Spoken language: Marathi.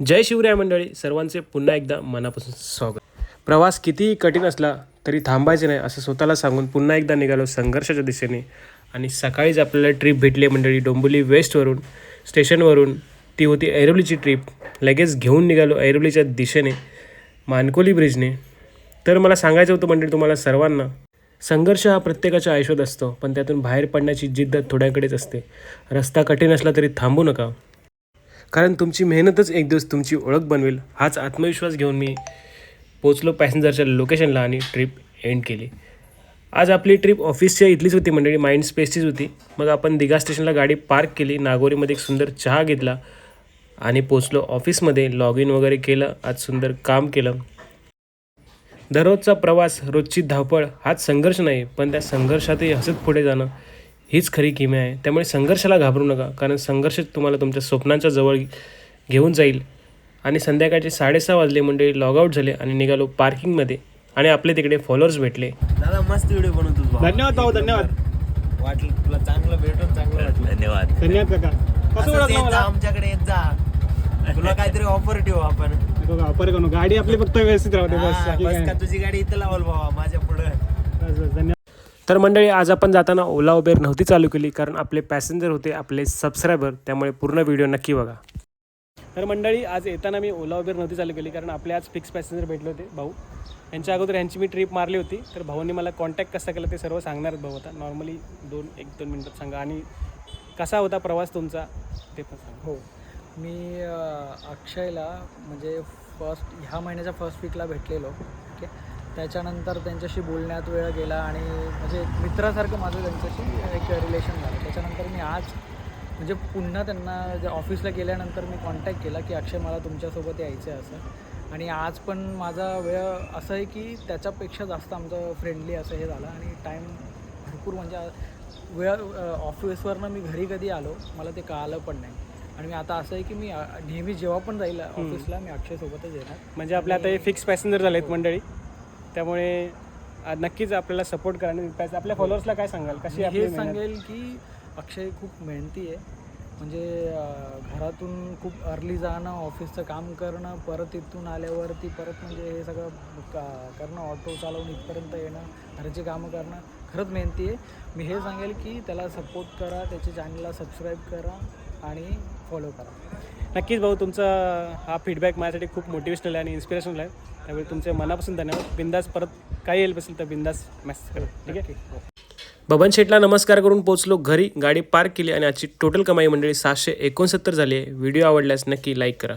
जय शिवराय मंडळी, सर्वांचे पुन्हा एकदा मनापासून स्वागत. प्रवास कितीही कठीण असला तरी थांबायचे नाही असं स्वतःला सांगून पुन्हा एकदा निघालो संघर्षाच्या दिशेने. आणि सकाळीच आपल्याला ट्रिप भेटली मंडळी, डोंबिवली वेस्टवरून स्टेशनवरून. ती होती ऐरोलीची ट्रिप. लगेच घेऊन निघालो ऐरोलीच्या दिशेने मानकोली ब्रिजने. तर मला सांगायचं होतं मंडळी तुम्हाला सर्वांना, संघर्ष हा प्रत्येकाच्या आयुष्यात असतो, पण त्यातून बाहेर पडण्याची जिद्द थोड्याकडेच असते. रस्ता कठीण असला तरी थांबू नका, कारण तुमची मेहनतच एक दिवस तुमची ओळख बनवेल. हाच आत्मविश्वास घेऊन मी पोचलो पॅसेंजरच्या लोकेशनला आणि ट्रिप एंड केली. आज आपली ट्रिप ऑफिसच्या इथलीच होती मंडळी, माइंड स्पेसचीच होती. मग आपण दिघा स्टेशनला गाडी पार्क केली, नागोरीमध्ये एक सुंदर चहा घेतला आणि पोचलो ऑफिसमध्ये. लॉग इन वगैरे केलं, आज सुंदर काम केलं. दररोजचा प्रवास, रोजची धावपळ हाच संघर्ष नाही, पण त्या संघर्षातही हसत पुढे जाणं हीच खरी किमया आहे. त्यामुळे संघर्षाला घाबरू नका, कारण संघर्ष तुम्हाला तुमच्या स्वप्नांच्या जवळ घेऊन जाईल. आणि संध्याकाळचे 6:30 वाजले मंडळी, लॉगआउट झाले आणि निघालो पार्किंगमध्ये. आणि आपले तिकडे फॉलोअर्स भेटले. दादा मस्त व्हिडिओ बनवतो. धन्यवाद भाऊ, धन्यवाद. वाटलं तुला चांगलं भेटून चांगलं वाटलं. धन्यवाद. धन्यवाद काका. असंच येत जा, आमच्याकडे येत जा. तुला काहीतरी ऑफर ठेवू आपण. ऑफर करू, गाडी आपली फक्त व्यवस्थित राहते बस का तुझी गाडी इथं लावल बाबा माझ्या पुढे. धन्यवाद. तर मंडळी, आज आपण जाताना ओला उबेर नव्हती चालू केली, कारण आपले पॅसेंजर होते, आपले सबस्क्रायबर. त्यामुळे पूर्ण व्हिडिओ नक्की बघा. तर मंडळी, आज येताना मी ओला उबेर नव्हती चालू केली, कारण आपले आज फिक्स पॅसेंजर भेटले होते भाऊ. यांच्या अगोदर यांची मी ट्रिप मारली होती, तर भाऊंनी मला कॉन्टॅक्ट कसा केला ते सर्व सांगणार आहेत भाऊ. आता नॉर्मली 1-2 मिनटात सांगा. आणि कसा होता प्रवास तुमचा ते पण सांगा. हो, मी अक्षयला म्हणजे ह्या महिन्याच्या फर्स्ट वीकला भेटलेलो. ओके, त्याच्यानंतर त्यांच्याशी बोलण्यात वेळ गेला आणि म्हणजे मित्रासारखं माझं त्यांच्याशी एक रिलेशन झालं. त्याच्यानंतर मी आज म्हणजे पुन्हा त्यांना ऑफिसला गेल्यानंतर मी कॉन्टॅक्ट केला की अक्षय मला तुमच्यासोबत यायचं आहे असं. आणि आज पण माझा वेळ असं आहे की त्याच्यापेक्षा जास्त आमचं फ्रेंडली असं हे झालं. आणि टाईम भरपूर म्हणजे वेळ ऑफिसवरनं मी घरी कधी आलो मला ते कळालं पण नाही. आणि मी आता असं आहे की मी नेहमी जेव्हा पण जाईल ऑफिसला मी अक्षयसोबतच येणार. म्हणजे आपले आता हे फिक्स पॅसेंजर झाले आहेत मंडळी, त्यामुळे नक्कीच आपल्याला सपोर्ट करा. आणि आपल्या फॉलोअर्सला काय सांगाल, कशी हे सांगेल की अक्षय खूप मेहनती आहे. म्हणजे घरातून खूप अर्ली जाणं, ऑफिसचं काम करणं, परत तिथून आल्यावरती परत म्हणजे हे सगळं करणं, ऑटो चालवून इथपर्यंत येणं, घरची कामं करणं, खरंच मेहनती आहे. मी हे सांगेल की त्याला सपोर्ट करा, त्याच्या चॅनलला सबस्क्राईब करा आणि फॉलो करा. नक्कीच भाऊ, तुमचा हा फीडबॅक माझ्यासाठी खूप मोटिवेशनल आहे आणि इन्स्पिरेशनल आहे. त्यामुळे तुमचे मनापासून धन्यवाद. बिंदास परत काही हेल्प असेल तर बिंदास मेसेज करा. ठीक आहे. बबन शेठला नमस्कार करून पोचलो घरी, गाडी पार्क केली आणि आजची टोटल कमाई मंडळी 769 झाली आहे. व्हिडिओ आवडल्यास नक्की लाईक करा.